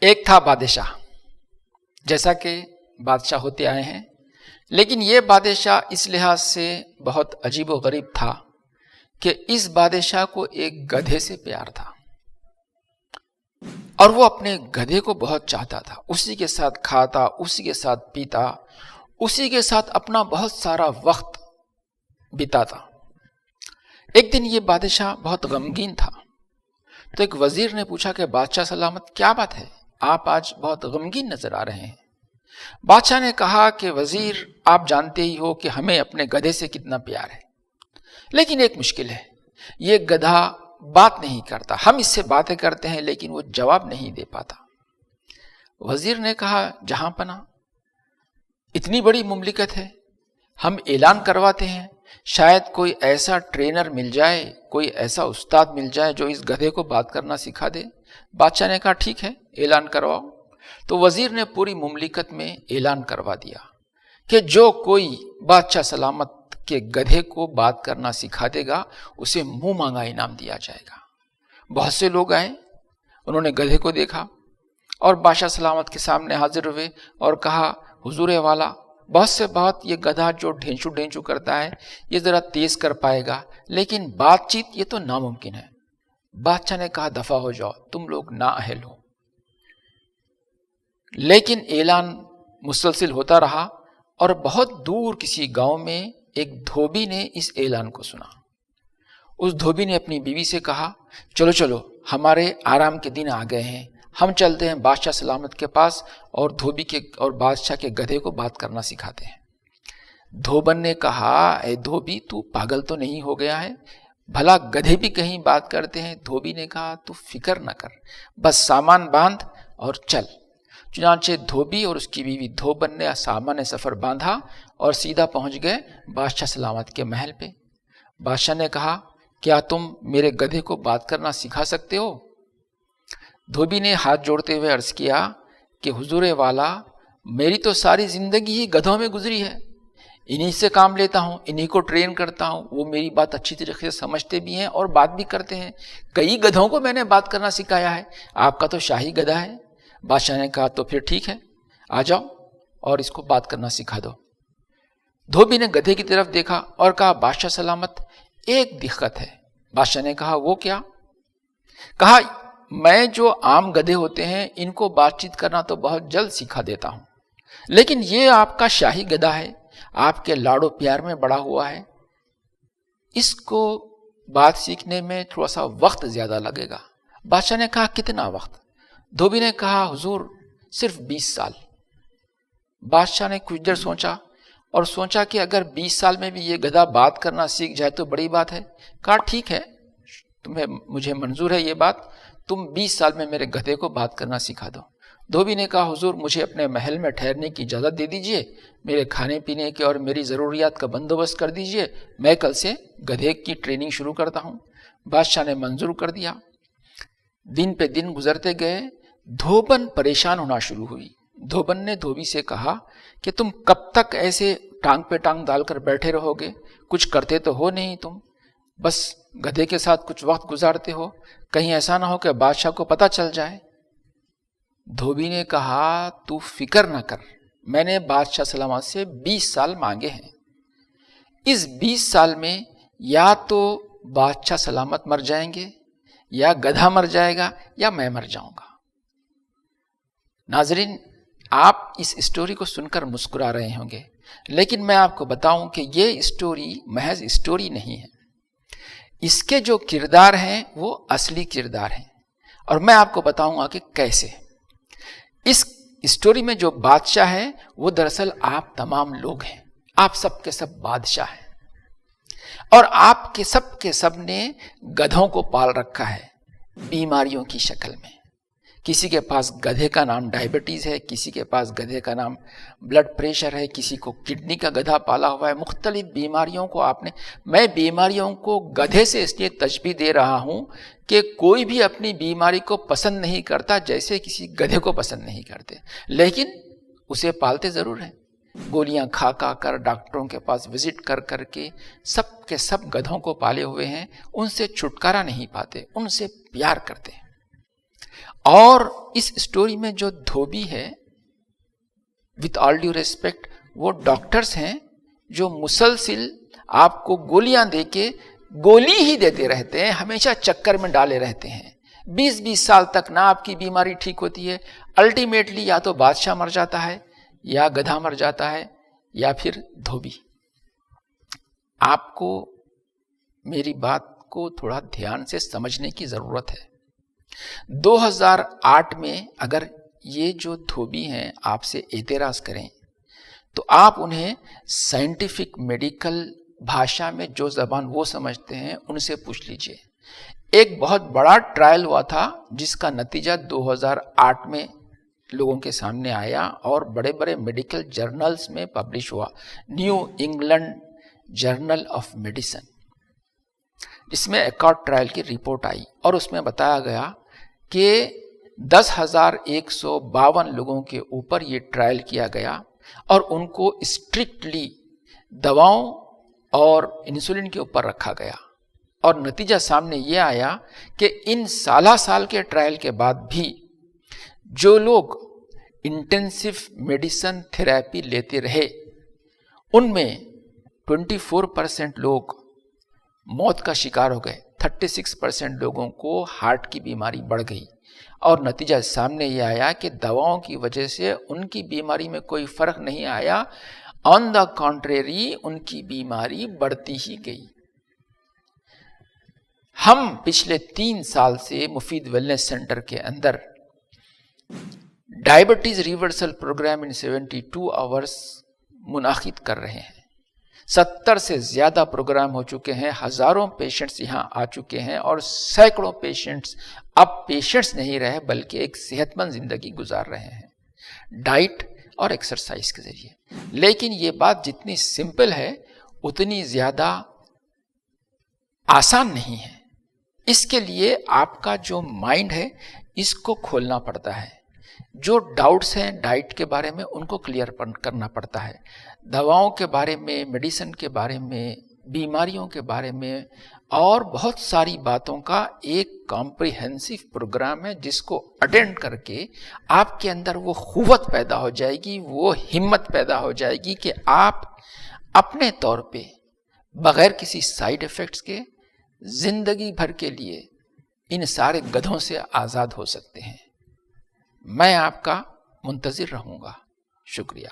ایک تھا بادشاہ، جیسا کہ بادشاہ ہوتے آئے ہیں، لیکن یہ بادشاہ اس لحاظ سے بہت عجیب و غریب تھا کہ اس بادشاہ کو ایک گدھے سے پیار تھا، اور وہ اپنے گدھے کو بہت چاہتا تھا، اسی کے ساتھ کھاتا، اسی کے ساتھ پیتا، اسی کے ساتھ اپنا بہت سارا وقت بتاتا۔ ایک دن یہ بادشاہ بہت غمگین تھا، تو ایک وزیر نے پوچھا کہ بادشاہ سلامت، کیا بات ہے، آپ آج بہت غمگین نظر آ رہے ہیں؟ بادشاہ نے کہا کہ وزیر، آپ جانتے ہی ہو کہ ہمیں اپنے گدھے سے کتنا پیار ہے، لیکن ایک مشکل ہے، یہ گدھا بات نہیں کرتا، ہم اس سے باتیں کرتے ہیں لیکن وہ جواب نہیں دے پاتا۔ وزیر نے کہا، جہاں پناہ، اتنی بڑی مملکت ہے، ہم اعلان کرواتے ہیں، شاید کوئی ایسا ٹرینر مل جائے، کوئی ایسا استاد مل جائے جو اس گدھے کو بات کرنا سکھا دے۔ بادشاہ نے کہا، ٹھیک ہے، اعلان کرواؤ۔ تو وزیر نے پوری مملکت میں اعلان کروا دیا کہ جو کوئی بادشاہ سلامت کے گدھے کو بات کرنا سکھا دے گا، اسے منہ مانگا انعام دیا جائے گا۔ بہت سے لوگ آئے، انہوں نے گدھے کو دیکھا اور بادشاہ سلامت کے سامنے حاضر ہوئے اور کہا، حضور والا، بہت سے بہت یہ گدھا جو ڈھینچو ڈھینچو کرتا ہے، یہ ذرا تیز کر پائے گا، لیکن بات چیت یہ تو ناممکن ہے۔ بادشاہ نے کہا، دفع ہو جاؤ، تم لوگ نااہل ہو۔ لیکن اعلان مسلسل ہوتا رہا، اور بہت دور کسی گاؤں میں ایک دھوبی نے اس اعلان کو سنا۔ اس دھوبی نے اپنی بیوی سے کہا، چلو چلو، ہمارے آرام کے دن آ گئے ہیں، ہم چلتے ہیں بادشاہ سلامت کے پاس اور دھوبی کے اور بادشاہ کے گدھے کو بات کرنا سکھاتے ہیں۔ دھوبن نے کہا، اے دھوبی، تو پاگل تو نہیں ہو گیا ہے؟ بھلا گدھے بھی کہیں بات کرتے ہیں؟ دھوبی نے کہا، تو فکر نہ کر، بس سامان باندھ اور چل۔ چنانچہ دھوبی اور اس کی بیوی دھوبن نے سامان سفر باندھا اور سیدھا پہنچ گئے بادشاہ سلامت کے محل پہ۔ بادشاہ نے کہا، کیا تم میرے گدھے کو بات کرنا سکھا سکتے ہو؟ دھوبی نے ہاتھ جوڑتے ہوئے عرض کیا کہ حضور والا، میری تو ساری زندگی ہی گدھوں میں گزری ہے، انہی سے کام لیتا ہوں، انہی کو ٹرین کرتا ہوں، وہ میری بات اچھی طریقے سے سمجھتے بھی ہیں اور بات بھی کرتے ہیں، کئی گدھوں کو میں نے بات کرنا سکھایا ہے، آپ کا تو شاہی گدھا ہے۔ بادشاہ نے کہا، تو پھر ٹھیک ہے، آ جاؤ اور اس کو بات کرنا سکھا دو۔ دھوبی نے گدھے کی طرف دیکھا اور کہا، بادشاہ سلامت، ایک دقت ہے۔ بادشاہ نے کہا، وہ کیا؟ کہا، میں جو عام گدھے ہوتے ہیں ان کو بات چیت کرنا تو بہت جلد سکھا دیتا ہوں، لیکن یہ آپ کا شاہی گدھا ہے، آپ کے لاڑو پیار میں بڑا ہوا ہے، اس کو بات سیکھنے میں تھوڑا سا وقت زیادہ لگے گا۔ بادشاہ نے کہا، کتنا وقت؟ دھوبی نے کہا، حضور صرف 20 سال۔ بادشاہ نے کچھ دیر سوچا اور سوچا کہ اگر 20 سال میں بھی یہ گدھا بات کرنا سیکھ جائے تو بڑی بات ہے۔ کہا، ٹھیک ہے، مجھے منظور ہے یہ بات، تم 20 سال میں میرے گدھے کو بات کرنا سکھا دو۔ دھوبی نے کہا، حضور مجھے اپنے محل میں ٹھہرنے کی اجازت دے دیجئے، میرے کھانے پینے کے اور میری ضروریات کا بندوبست کر دیجئے، میں کل سے گدھے کی ٹریننگ شروع کرتا ہوں۔ بادشاہ نے منظور کر دیا۔ دن پہ دن گزرتے گئے، دھوبن پریشان ہونا شروع ہوئی۔ دھوبن نے دھوبی سے کہا کہ تم کب تک ایسے ٹانگ پہ ٹانگ ڈال کر بیٹھے رہو گے؟ کچھ کرتے تو ہو نہیں، تم بس گدھے کے ساتھ کچھ وقت گزارتے ہو، کہیں ایسا نہ ہو کہ بادشاہ کو پتہ چل جائے۔ دھوبی نے کہا، تو فکر نہ کر، میں نے بادشاہ سلامت سے 20 سال مانگے ہیں، اس 20 سال میں یا تو بادشاہ سلامت مر جائیں گے، یا گدھا مر جائے گا، یا میں مر جاؤں گا۔ ناظرین، آپ اس اسٹوری کو سن کر مسکرا رہے ہوں گے، لیکن میں آپ کو بتاؤں کہ یہ اسٹوری محض اسٹوری نہیں ہے، اس کے جو کردار ہیں وہ اصلی کردار ہیں، اور میں آپ کو بتاؤں گا کہ کیسے۔ اس اسٹوری میں جو بادشاہ ہے وہ دراصل آپ تمام لوگ ہیں، آپ سب کے سب بادشاہ ہیں، اور آپ کے سب نے گدھوں کو پال رکھا ہے بیماریوں کی شکل میں۔ کسی کے پاس گدھے کا نام ڈائبٹیز ہے، کسی کے پاس گدھے کا نام بلڈ پریشر ہے، کسی کو کڈنی کا گدھا پالا ہوا ہے، مختلف بیماریوں کو آپ نے، میں بیماریوں کو گدھے سے اس لیے تشبیہ دے رہا ہوں کہ کوئی بھی اپنی بیماری کو پسند نہیں کرتا جیسے کسی گدھے کو پسند نہیں کرتے، لیکن اسے پالتے ضرور ہیں، گولیاں کھا کر ڈاکٹروں کے پاس وزٹ کر کے سب گدھوں کو پالے ہوئے ہیں، ان سے چھٹکارا نہیں پاتے، ان سے پیار کرتے ہیں۔ اور اس اسٹوری میں جو دھوبی ہے، وتھ آل ڈیو ریسپیکٹ، وہ ڈاکٹرز ہیں جو مسلسل آپ کو گولیاں دے کے گولی ہی دیتے رہتے ہیں، ہمیشہ چکر میں ڈالے رہتے ہیں. 20 سال تک نہ آپ کی بیماری ٹھیک ہوتی ہے. الٹیمیٹلی یا تو بادشاہ مر جاتا ہے، یا گدھا مر جاتا ہے، یا پھر دھوبی. آپ کو میری بات کو تھوڑا دھیان سے سمجھنے کی ضرورت ہے. 2008 میں اگر یہ جو دھوبی ہیں آپ سے اعتراض کریں تو آپ انہیں سائنٹیفک میڈیکل بھاشا میں جو زبان وہ سمجھتے ہیں ان سے پوچھ لیجئے. ایک بہت بڑا ٹرائل ہوا تھا جس کا نتیجہ 2008 میں لوگوں کے سامنے آیا اور بڑے بڑے میڈیکل جرنلز میں پبلش ہوا. New England Journal of Medicine, اس میں ایکارڈ ٹرائل کی رپورٹ آئی اور اس میں بتایا گیا کہ 10,152 لوگوں کے اوپر یہ ٹرائل کیا گیا اور ان کو اسٹرکٹلی دواؤں اور انسولین کے اوپر رکھا گیا. اور نتیجہ سامنے یہ آیا کہ ان سال کے ٹرائل کے بعد بھی جو لوگ انٹینسو میڈیسن تھراپی لیتے رہے ان میں 24% لوگ موت کا شکار ہو گئے، 36% لوگوں کو ہارٹ کی بیماری بڑھ گئی. اور نتیجہ سامنے یہ آیا کہ دواؤں کی وجہ سے ان کی بیماری میں کوئی فرق نہیں آیا، آن دا کانٹریری ان کی بیماری بڑھتی ہی گئی. ہم پچھلے 3 سال سے مفید ویلنس سینٹر کے اندر ڈائبٹیز ریورسل پروگرام ان 72 آورس منعقد کر رہے ہیں. 70 سے زیادہ پروگرام ہو چکے ہیں، ہزاروں پیشنٹس یہاں آ چکے ہیں اور سینکڑوں پیشنٹس اب پیشنٹس نہیں رہے بلکہ ایک صحت مند زندگی گزار رہے ہیں ڈائٹ اور ایکسرسائز کے ذریعے. لیکن یہ بات جتنی سمپل ہے اتنی زیادہ آسان نہیں ہے. اس کے لیے آپ کا جو مائنڈ ہے اس کو کھولنا پڑتا ہے. جو ڈاؤٹس ہیں ڈائٹ کے بارے میں ان کو کلیئر کرنا پڑتا ہے. دواؤں کے بارے میں، میڈیسن کے بارے میں، بیماریوں کے بارے میں اور بہت ساری باتوں کا ایک کمپریہنسو پروگرام ہے جس کو اٹینڈ کر کے آپ کے اندر وہ قوت پیدا ہو جائے گی، وہ ہمت پیدا ہو جائے گی کہ آپ اپنے طور پہ بغیر کسی سائیڈ ایفیکٹس کے زندگی بھر کے لیے ان سارے گدھوں سے آزاد ہو سکتے ہیں. میں آپ کا منتظر رہوں گا. شکریہ.